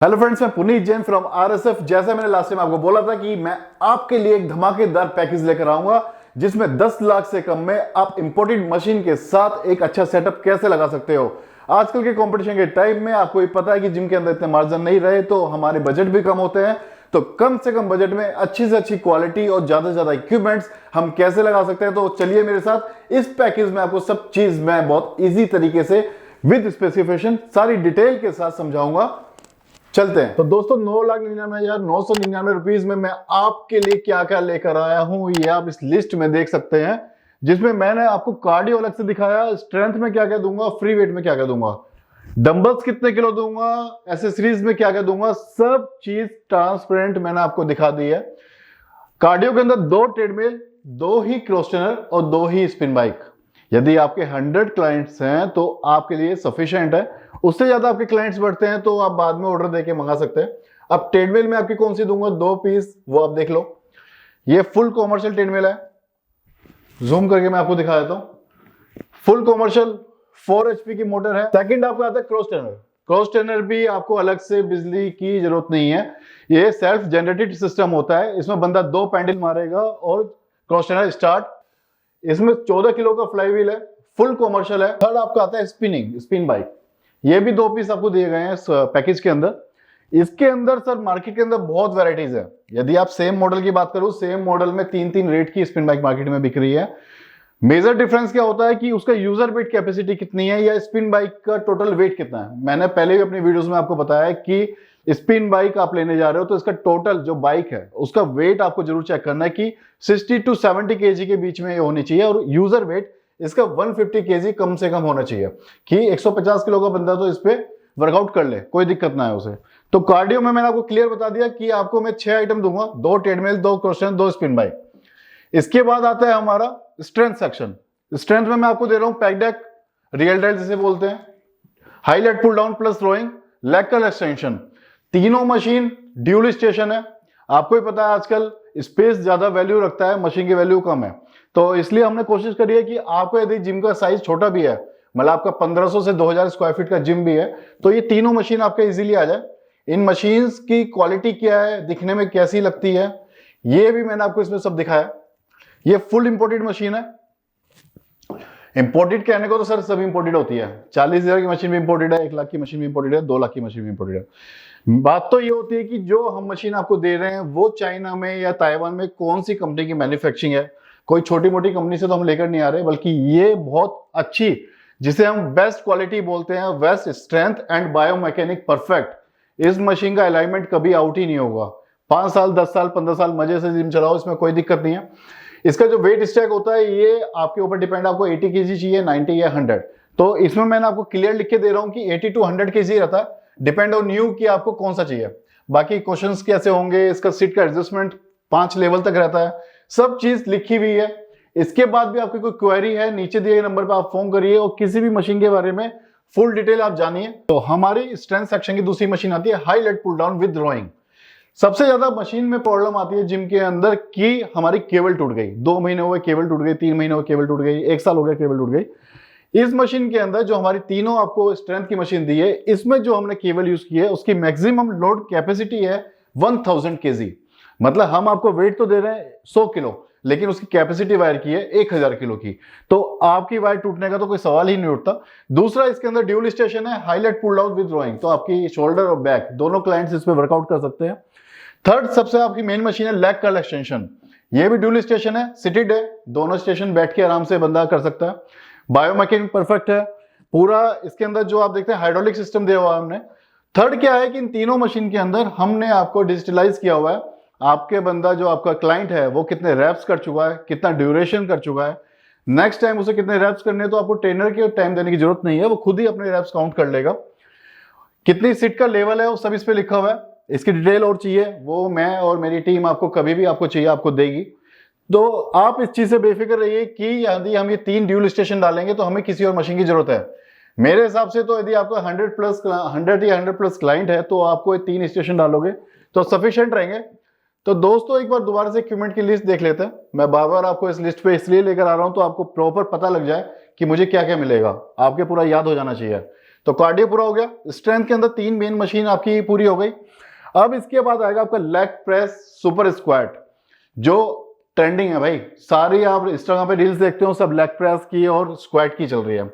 Hello friends, मैं Puneet Jain from RSF. जैसा मैंने लास्ट टाइम आपको बोला था कि मैं आपके लिए एक धमाकेदार पैकेज लेकर आऊंगा जिसमें 10 लाख से कम में आप इंपोर्टेड मशीन के साथ एक अच्छा सेटअप कैसे लगा सकते हो। आजकल के कंपटीशन के टाइम में आपको ये पता है कि जिम के अंदर इतने मार्जिन नहीं रहे तो हमारे बजट भी कम होते हैं। तो कम से कम बजट में अच्छी से अच्छी क्वालिटी और ज्यादा से ज्यादा इक्विपमेंट्स हम कैसे लगा सकते हैं। तो चलिए मेरे साथ इस पैकेज में आपको सब चीज मैं बहुत इजी तरीके से विद स्पेसिफिकेशन सारी डिटेल के साथ समझाऊंगा। चलते हैं। तो दोस्तों 9,99,999 रुपीज में मैं आपके लिए क्या क्या लेकर आया हूं ये आप इस लिस्ट में देख सकते हैं, जिसमें मैंने आपको कार्डियो अलग से दिखाया, स्ट्रेंथ में क्या क्या दूंगा, फ्री वेट में क्या क्या दूंगा, डंबल्स कितने किलो दूंगा, एसेसरीज में क्या क्या दूंगा, सब चीज ट्रांसपेरेंट मैंने आपको दिखा दी है। कार्डियो के अंदर 2 ट्रेडमिल, 2 ही क्रॉस ट्रेनर और 2 ही स्पिन बाइक। यदि आपके 100 क्लाइंट्स हैं तो आपके लिए सफिशिएंट है। उससे ज्यादा आपके क्लाइंट्स बढ़ते हैं तो आप बाद में ऑर्डर देके मंगा सकते हैं। अब ट्रेडमिल में आपकी कौन सी दूंगा, 2 पीस, वो आप देख लो। ये फुल कॉमर्शियल ट्रेडमिल है, जूम करके मैं आपको दिखा देता हूं। फुल कॉमर्शियल 4 HP की मोटर है। सेकंड आपको आता है क्रॉस ट्रेनर। क्रॉस ट्रेनर भी आपको अलग से बिजली की जरूरत नहीं है, ये सेल्फ जनरेटेड सिस्टम होता है। इसमें बंदा 2 पैंडल मारेगा और क्रॉस ट्रेनर स्टार्ट। इसमें 14 किलो का फ्लाईव्हील है, फुल कॉमर्शियल है। थर्ड आपका आता है स्पिन बाइक। ये भी 2 पीस आपको दिए गए हैं इस पैकेज के अंदर। इसके अंदर सर मार्केट के अंदर बहुत वैरायटीज है। यदि आप सेम मॉडल की बात करूं, सेम मॉडल में 3-3 रेट की स्पिन बाइक मार्केट में बिक रही है। मेजर डिफरेंस क्या होता है कि उसका यूजर वेट कैपेसिटी कितनी है या स्पिन बाइक का टोटल वेट कितना है। मैंने पहले भी अपनी वीडियोस में आपको बताया है कि स्पिन बाइक आप लेने जा रहे हो तो इसका टोटल जो बाइक है उसका वेट आपको जरूर चेक करना है कि 60 to 70 kg के बीच में होनी चाहिए, और यूजर वेट इसका 150 kg कम से कम होना चाहिए कि 150 किलो का बंदा तो इस पे वर्कआउट कर ले, कोई दिक्कत ना है उसे। तो कार्डियो में मैंने आपको क्लियर बता दिया कि आपको मैं 6 आइटम दूंगा, 2 treadmill, 2 cross trainer, 2 spin bike. इसके बाद आता है हमारा स्ट्रेंथ सेक्शन। स्ट्रेंथ में मैं आपको दे रहा हूं पैक डेक, रियल डेल जिसे बोलते हैं, high leg pull down plus rowing, leg curl extension. तीनों मशीन ड्यूल स्टेशन है। आपको ही पता है आजकल स्पेस ज्यादा वैल्यू रखता है, मशीन की वैल्यू कम है, तो इसलिए हमने कोशिश करी है कि आपको यदि जिम का साइज छोटा भी है, मतलब आपका 1500 से 2000 स्क्वायर फीट का जिम भी है, तो ये तीनों मशीन आपका इजीली आ जाए। इन मशीन्स की क्वालिटी क्या है, दिखने में कैसी लगती है, ये भी मैंने आपको इसमें सब दिखाया। ये फुल इंपोर्टेड मशीन है। इंपोर्टेड कहने को तो सर सब इंपोर्टेड होती है। 40,000 की मशीन भी इंपोर्टेड है, 1 लाख की मशीन भी इंपोर्टेड है, 2 लाख की मशीन भी इंपोर्टेड है। बात तो ये होती है कि जो हम मशीन आपको दे रहे हैं वो चाइना में या ताइवान में कौन सी कंपनी की मैन्युफैक्चरिंग है। कोई छोटी मोटी कंपनी से तो हम लेकर नहीं आ रहे, बल्कि ये बहुत अच्छी, जिसे हम बेस्ट क्वालिटी बोलते हैं, best strength and biomechanic perfect. इस मशीन का अलाइनमेंट कभी आउट ही नहीं होगा। 5 साल 10 साल 15 साल मजे से जिम चलाओ, इसमें कोई दिक्कत नहीं है। इसका जो वेट स्टैक होता है ये आपके ऊपर डिपेंड, आपको 80 kg चाहिए, 90 या 100। तो इसमें मैंने आपको क्लियर लिख के दे रहा हूं कि 80 to 100 kg रहता है, डिपेंड ऑन यू कि आपको कौन सा चाहिए। बाकी क्वेश्चंस कैसे होंगे, इसका सीट का एडजस्टमेंट 5 लेवल तक रहता है, सब चीज लिखी हुई है। इसके बाद भी आपकी कोई क्वेरी है, नीचे दिए गए नंबर पर आप फोन करिए और किसी भी मशीन के बारे में फुल डिटेल आप जानिए। तो हमारी स्ट्रेंथ सेक्शन की दूसरी मशीन आती है high leg pull down with rowing. सबसे ज्यादा मशीन में प्रॉब्लम आती है जिम के अंदर कि हमारी केबल टूट गई, 2 महीने हो गए केबल टूट गई, 3 महीने हो गए केबल टूट गई, 1 साल हो गया केबल टूट गई। इस मशीन के अंदर जो हमारी तीनों आपको स्ट्रेंथ की मशीन दी है, इसमें जो हमने केबल यूज की है उसकी मैक्सिमम लोड कैपेसिटी है 1000 kg। मतलब हम आपको वेट तो दे रहे हैं 100 किलो, लेकिन उसकी कैपेसिटी वायर की है 1000 किलो की, तो आपकी वायर टूटने का तो कोई सवाल ही नहीं उठता। दूसरा, इसके अंदर ड्यूल स्टेशन है, high leg pull down with rowing, तो आपकी शोल्डर और बैक दोनों क्लाइंट्स इस पे वर्कआउट कर सकते हैं। थर्ड सबसे आपकी मेन मशीन है लेग कर्ल एक्सटेंशन। ये भी ड्यूल स्टेशन है, सिटेड है, दोनों स्टेशन बैठ के आराम से बंदा कर सकता है। बायोमैकेनिक परफेक्ट है पूरा। इसके अंदर जो आप देखते हैं हाइड्रोलिक सिस्टम दिया हुआ है हमने। थर्ड क्या है कि इन तीनों मशीन के अंदर हमने आपको डिजिटलाइज किया हुआ है, आपके बंदा जो आपका क्लाइंट है वो कितने रैप्स कर चुका है, कितना ड्यूरेशन कर चुका है, नेक्स्ट टाइम उसे कितने रैप्स करने हैं, तो आपको ट्रेनर के टाइम देने की जरूरत नहीं है, वो खुद ही अपने रैप्स काउंट कर लेगा। कितनी सीट का लेवल है वो सब इस पे लिखा हुआ है। इसकी डिटेल और चाहिए वो मैं और मेरी टीम आपको कभी भी आपको चाहिए आपको देगी। तो आप इस चीज से बेफिक्र रहिए कि यदि हम ये 3 ड्यूल स्टेशन डालेंगे तो हमें किसी और मशीन की जरूरत है। मेरे हिसाब से तो यदि आपका 100 या 100+ क्लाइंट है तो आपको 3 स्टेशन डालोगे तो सफिशिएंट रहेंगे। तो दोस्तों एक बार दोबारा से इक्विपमेंट की लिस्ट देख लेते हैं। मैं बार बार आपको इस लिस्ट पे इसलिए लेकर आ रहा हूं तो आपको प्रॉपर पता लग जाए कि मुझे क्या क्या मिलेगा, आपके पूरा याद हो जाना चाहिए। तो कार्डियो पूरा हो गया। स्ट्रेंथ के अंदर 3 मेन मशीन आपकी पूरी हो गई। अब इसके बाद आएगा आपका लेग प्रेस सुपर स्क्वाट, जो ट्रेंडिंग है भाई। सारी आप इंस्टाग्राम पे रील्स देखते हो, सब लेग प्रेस की और स्क्वाट की चल रही है।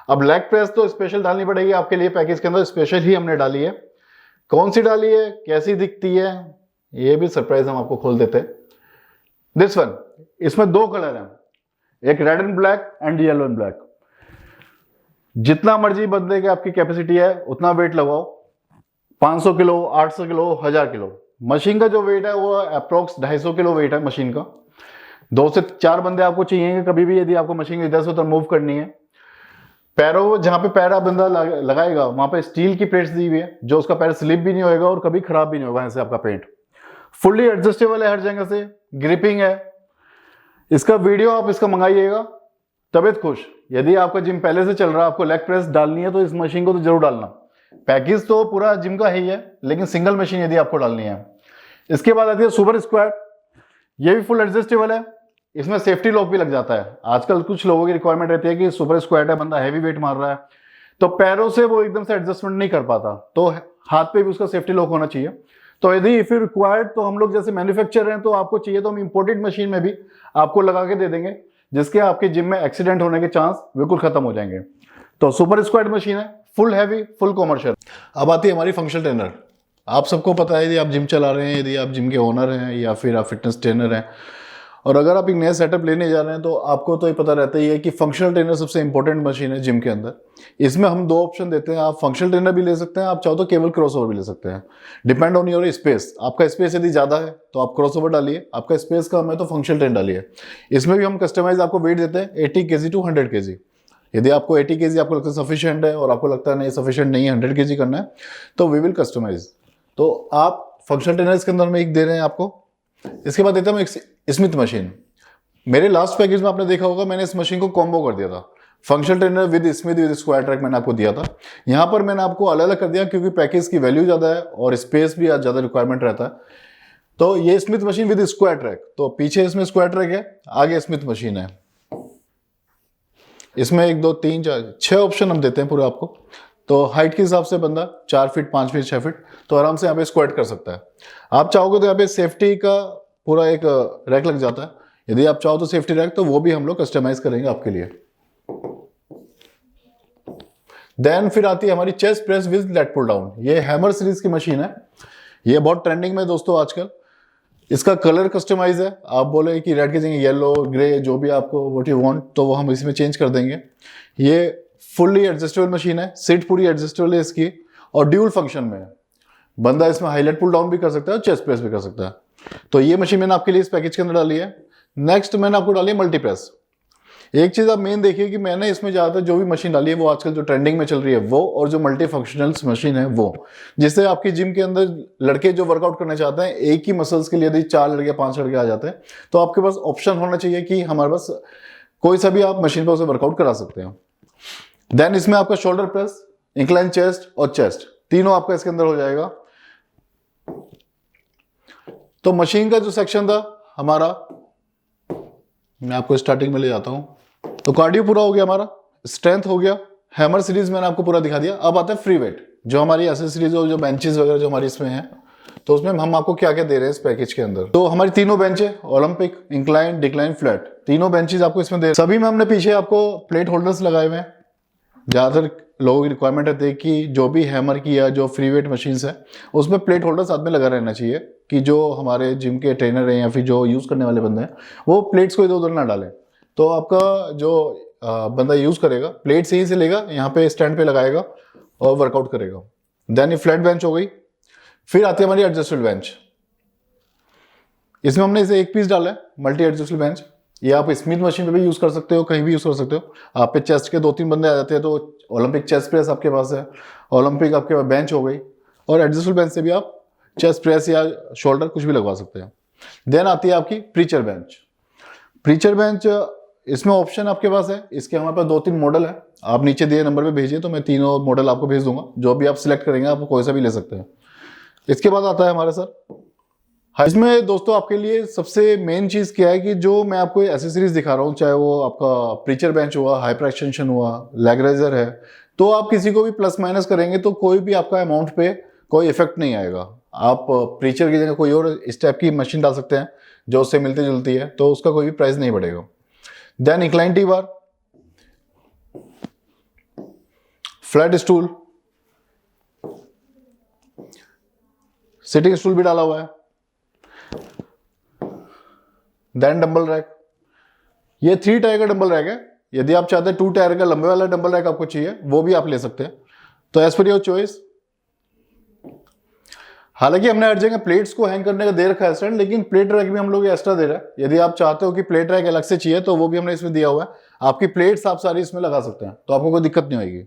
अब लेग प्रेस तो स्पेशल डालनी पड़ेगी आपके लिए, पैकेज के अंदर स्पेशल ही हमने डाली है। कौन सी डाली है, कैसी दिखती है, ये भी सरप्राइज हम आपको खोल देते हैं। दिस वन, इसमें 2 कलर हैं, एक red and black and yellow and black. जितना मर्जी बंदे की आपकी कैपेसिटी है उतना वेट लगाओ, 500 किलो, 800 किलो, 1000 किलो। मशीन का जो वेट है वो अप्रोक्स 250 किलो वेट है मशीन का। 2 से 4 बंदे आपको चाहिए कभी भी, यदि आपको मशीन इधर से उधर मूव करनी है। पैरों, जहां पे पैर आप बंदा लगाएगा वहां पे स्टील की प्लेट्स दी हुई है, जो उसका पैर स्लिप भी नहीं होएगा और कभी खराब भी नहीं होगा ऐसे आपका पेंट। फुल्ली एडजस्टेबल है हर जगह से, ग्रिपिंग है। इसका वीडियो आप इसका मंगाइएगा, तबियत खुश। यदि आपका जिम पहले से चल रहा है, आपको लेग प्रेस डालनी है तो इस मशीन को तो जरूर डालना। पैकेज तो पूरा जिम का ही है, लेकिन सिंगल मशीन यदि आपको डालनी है। इसके बाद आती है सुपर स्क्वाट, ये भी फुल एडजस्टेबल है। इसमें सेफ्टी लॉक भी लग जाता है। आजकल कुछ लोगों की रिक्वायरमेंट रहती है कि सुपर स्क्वाट है, बंदा हैवी वेट मार रहा है, तो पैरों से वो एकदम से एडजस्टमेंट नहीं कर पाता, तो हाथ पे भी उसका सेफ्टी लॉक होना चाहिए। तो यदि इफ यू रिक्वायर्ड, तो हम लोग जैसे मैन्युफैक्चरर हैं, तो आपको चाहिए तो हम इंपोर्टेड मशीन में भी आपको लगा के दे देंगे, जिसके आपके जिम में एक्सीडेंट होने के चांस बिल्कुल खत्म हो जाएंगे। तो सुपर स्क्वाट मशीन है, फुल हैवी, फुल कॉमर्शियल। अब आती है हमारी फंक्शनल ट्रेनर। आप सबको पता है, यदि आप जिम चला रहे हैं, यदि आप जिम के ओनर हैं या फिर आप फिटनेस ट्रेनर हैं, और अगर आप एक नया सेटअप लेने जा रहे हैं, तो आपको तो ये पता रहता ही है कि फंक्शनल ट्रेनर सबसे इंपॉर्टेंट मशीन है जिम के अंदर। इसमें हम 2 ऑप्शन देते हैं, आप फंक्शनल ट्रेनर भी ले सकते हैं, आप चाहो तो केवल क्रॉसओवर भी ले सकते हैं। Depend on your space. आपका स्पेस यदि ज़्यादा है तो आप क्रॉसओवर डालिए, आपका स्पेस कम है तो फंक्शनल ट्रेनर डालिए। इसमें भी हम कस्टमाइज आपको वेट देते हैं 80 kg टू 100 kg। यदि आपको 80 kg आपको लगता है सफिशिएंट है और आपको लगता है नहीं सफिशिएंट नहीं है, 100 kg करना है, तो वी विल कस्टमाइज। तो आप फंक्शनल ट्रेनर के अंदर में एक दे रहे हैं आपको। इसके बाद देता हूँ एक स्मिथ मशीन। मेरे लास्ट पैकेज में आपने देखा होगा, मैंने इस मशीन को कॉम्बो कर दिया था, functional trainer with Smith with square track मैंने आपको दिया था। यहाँ पर मैंने आपको अलग अलग कर दिया क्योंकि पैकेज की वैल्यू ज़्यादा है और स्पेस भी ज़्यादा रिक्वायरमेंट रहता है। तो ये Smith machine with square track, तो पीछे इसमें स्क्वायर ट्रैक है, आगे स्मिथ मशीन है। इसमें 1 2 3 4 6 ऑप्शन हम देते हैं पूरे आपको। तो हाइट के हिसाब से बंदा 4 फीट, 5 फीट, 6 फीट तो आराम से यहाँ पे स्क्वाट कर सकता है। आप चाहोगे तो यहाँ पे सेफ्टी का पूरा एक रैक लग जाता है। यदि आप चाहो तो सेफ्टी रैक, तो वो भी हम लोग कस्टमाइज करेंगे आपके लिए। देन फिर आती है हमारी chest press with lat pull down. ये हैमर सीरीज की मशीन है, ये बहुत ट्रेंडिंग में दोस्तों आजकल। इसका कलर कस्टमाइज है, आप बोले कि रेड की जगह येलो, ग्रे, जो भी आपको व्हाट यू वांट, तो वो हम इसमें चेंज कर देंगे। ये फुल्ली एडजस्टेबल मशीन है, सीट पूरी एडजस्टेबल है इसकी और ड्यूल फंक्शन में है। बंदा इसमें हाईलाइट पुल डाउन भी कर सकता है और चेस्ट प्रेस भी कर सकता है। तो ये मशीन मैंने आपके लिए इस पैकेज के अंदर डाली है। नेक्स्ट मैंने आपको डाली है मल्टी प्रेस। एक चीज आप मेन देखिए कि मैंने इसमें ज्यादातर जो भी मशीन डाली है वो आजकल जो ट्रेंडिंग में चल रही है वो, और जो मल्टी फंक्शनल्स मशीन है वो, जिससे आपकी जिम के अंदर लड़के जो वर्कआउट करना चाहते हैं एक ही मसल्स के लिए, यदि 4 लड़के 5 लड़के आ जाते हैं, तो आपके पास ऑप्शन होना चाहिए कि हमारे पास कोई सा भी आप मशीन पर उसे वर्कआउट करा सकते हैं। देन इसमें आपका शोल्डर प्रेस, इंक्लाइन चेस्ट और चेस्ट तीनों आपका इसके अंदर हो जाएगा। तो मशीन का जो सेक्शन था हमारा, मैं आपको स्टार्टिंग में ले जाता हूं। तो कार्डियो पूरा हो गया हमारा, स्ट्रेंथ हो गया, हैमर सीरीज मैंने आपको पूरा दिखा दिया। अब आता है फ्री वेट, जो हमारी एसेसरीज और जो बेंचेस वगैरह जो हमारी इसमें है, तो उसमें हम आपको क्या क्या दे रहे हैं इस पैकेज के अंदर। तो हमारी तीनों बेंच है, ओलंपिक, इंक्लाइन, डिक्लाइन, फ्लैट, तीनों बेंचेस आपको इसमें दे रहे हैं। सभी में हमने पीछे आपको प्लेट होल्डर्स लगाए हुए हैं। ज्यादातर लोगों की रिक्वायरमेंट रहती है कि जो भी हैमर की या जो फ्री वेट मशीन्स है उसमें प्लेट होल्डर साथ में लगा रहना चाहिए, कि जो हमारे जिम के ट्रेनर हैं या फिर जो यूज करने वाले बंदे हैं वो प्लेट्स को इधर उधर ना डालें। तो आपका जो बंदा यूज करेगा प्लेट सही से लेगा, यहाँ पे स्टैंड पे लगाएगा और वर्कआउट करेगा। देन ये फ्लैट बेंच हो गई। फिर आती है हमारी एडजस्टेबल बेंच। इसमें हमने इसे एक पीस डाला है, मल्टी एडजस्टेबल बेंच। ये आप स्मिथ मशीन पे भी यूज कर सकते हो, कहीं भी यूज कर सकते हो। आप पे चेस्ट के 2-3 बंदे आ जाते हैं तो ओलंपिक चेस्ट प्रेस आपके पास है, ओलंपिक आपके पास बेंच हो गई, और एडजस्टेबल बेंच से भी आप चेस्ट प्रेस या शोल्डर कुछ भी लगवा सकते हैं। देन आती है आपकी प्रीचर बेंच। प्रीचर बेंच इसमें ऑप्शन आपके पास है, इसके हमारे पास 2-3 मॉडल है। आप नीचे दिए नंबर पे भेजिए तो मैं तीनों मॉडल आपको भेज दूंगा, जो भी आप सिलेक्ट करेंगे आप कोई सा भी ले सकते हैं। इसके बाद आता है हमारे सर, इसमें दोस्तों आपके लिए सबसे मेन चीज क्या है कि जो मैं आपको एसेसरीज दिखा रहा हूँ, चाहे वो आपका प्रीचर बेंच हुआ, हाइपर एक्सटेंशन हुआ, लेग रेजर है, तो आप किसी को भी प्लस माइनस करेंगे तो कोई भी आपका अमाउंट पे कोई इफेक्ट नहीं आएगा। आप प्रीचर की जगह कोई और इस टाइप की मशीन डाल सकते हैं जो उससे मिलती जुलती है, तो उसका कोई भी प्राइस नहीं बढ़ेगा। Then incline T bar, flat stool, sitting stool भी डाला हुआ है। देन डंबल रैक, ये 3 टायर का डंबल रैक है। यदि आप चाहते हैं 2 टायर का लंबे वाला डंबल रैक आपको चाहिए, वो भी आप ले सकते हैं, तो एज पर योर चॉइस। हालांकि हमने हर जगह प्लेट्स को हैंग करने का दे रखा है स्टैंड, लेकिन प्लेट रैक भी हम लोग एक्स्ट्रा दे रहे हैं। यदि आप चाहते हो कि प्लेट रैक अलग से चाहिए तो वो भी हमने इसमें दिया हुआ है। आपकी प्लेट्स आप सारी इसमें लगा सकते हैं, तो आपको कोई दिक्कत नहीं होगी।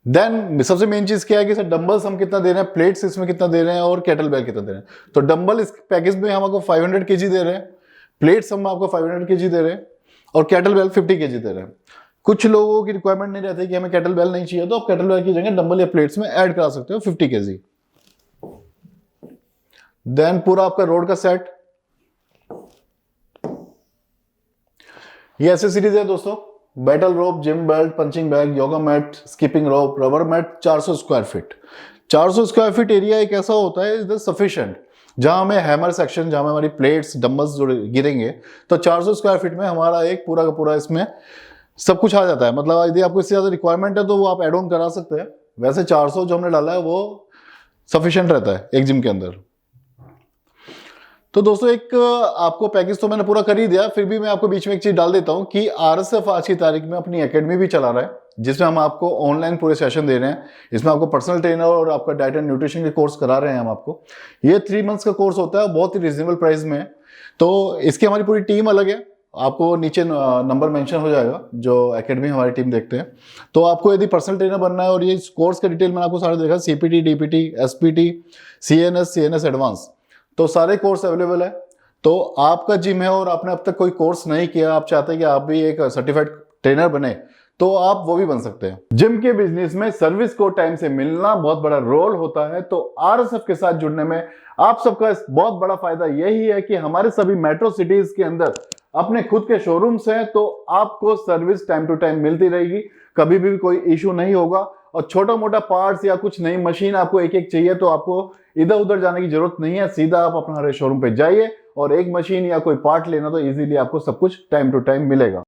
देन सबसे मेन चीज क्या है कि सर डंबल्स हम कितना दे रहे हैं, प्लेट्स इसमें कितना दे रहे हैं और केटल बेल कितना दे रहे हैं। तो डंबल इस पैकेज में हम आपको 500 kg दे रहे हैं, प्लेट्स हम आपको 500 kg दे रहे हैं और केटल बेल 50 kg दे रहे हैं। कुछ लोगों की रिक्वायरमेंट नहीं रहती कि हमें केटल बेल नहीं चाहिए, तो आप केटल बेल की जगह डंबल या प्लेट्स में ऐड करा सकते हो 50 kg। देन पूरा आपका रोड का सेट, ये एसेसरीज है दोस्तों। Battle rope, gym belt, punching bag, yoga mat, skipping rope, rubber mat, 400 square feet. 400 square feet area एक ऐसा होता है इज सफिशिएंट, जहां हमें हैमर सेक्शन, जहां में हमारी प्लेट्स डंबल्स गिरेंगे, तो 400 स्क्वायर फीट में हमारा एक पूरा का पूरा इसमें सब कुछ आ जाता है। मतलब यदि आपको इससे ज्यादा रिक्वायरमेंट है तो वो आप एड ऑन करा सकते हैं। वैसे 400 जो हमने डाला है वो सफिशिएंट रहता है एक जिम के अंदर। तो दोस्तों एक आपको पैकेज तो मैंने पूरा कर ही दिया, फिर भी मैं आपको बीच में एक चीज डाल देता हूं कि आरएसएफ आज की तारीख में अपनी एकेडमी भी चला रहा है, जिसमें हम आपको ऑनलाइन पूरे सेशन दे रहे हैं। इसमें आपको पर्सनल ट्रेनर और आपका डाइट एंड न्यूट्रिशन के कोर्स करा रहे हैं हम आपको। ये 3 मंथ्स का कोर्स होता है, बहुत ही रिजनेबल प्राइस में है। तो इसकी हमारी पूरी टीम अलग है, आपको नीचे नंबर मेंशन हो जाएगा जो एकेडमी हमारी टीम देखते हैं। तो आपको यदि पर्सनल ट्रेनर बनना है, और ये कोर्स का डिटेल मैंने आपको सारा देखा, CPT, DPT, SPT, CNS advance, तो सारे कोर्स अवेलेबल है। तो आपका जिम है और आपने अब तक कोई कोर्स नहीं किया, आप चाहते हैं कि आप भी एक सर्टिफाइड ट्रेनर बने, तो आप वो भी बन सकते हैं। जिम के बिजनेस में सर्विस को टाइम से मिलना बहुत बड़ा रोल होता है। तो आरएसएफ के साथ जुड़ने में आप सबका बहुत बड़ा फायदा यही है कि हमारे सभी मेट्रो सिटीज के अंदर अपने खुद के शोरूम्स हैं, तो आपको सर्विस टाइम टू टाइम मिलती रहेगी, कभी भी कोई इशू नहीं होगा। और छोटा मोटा पार्ट्स या कुछ नई मशीन आपको एक एक चाहिए तो आपको इधर उधर जाने की जरूरत नहीं है, सीधा आप अपना हमारे शोरूम पे जाइए और एक मशीन या कोई पार्ट लेना तो इजीली आपको सब कुछ टाइम टू टाइम मिलेगा।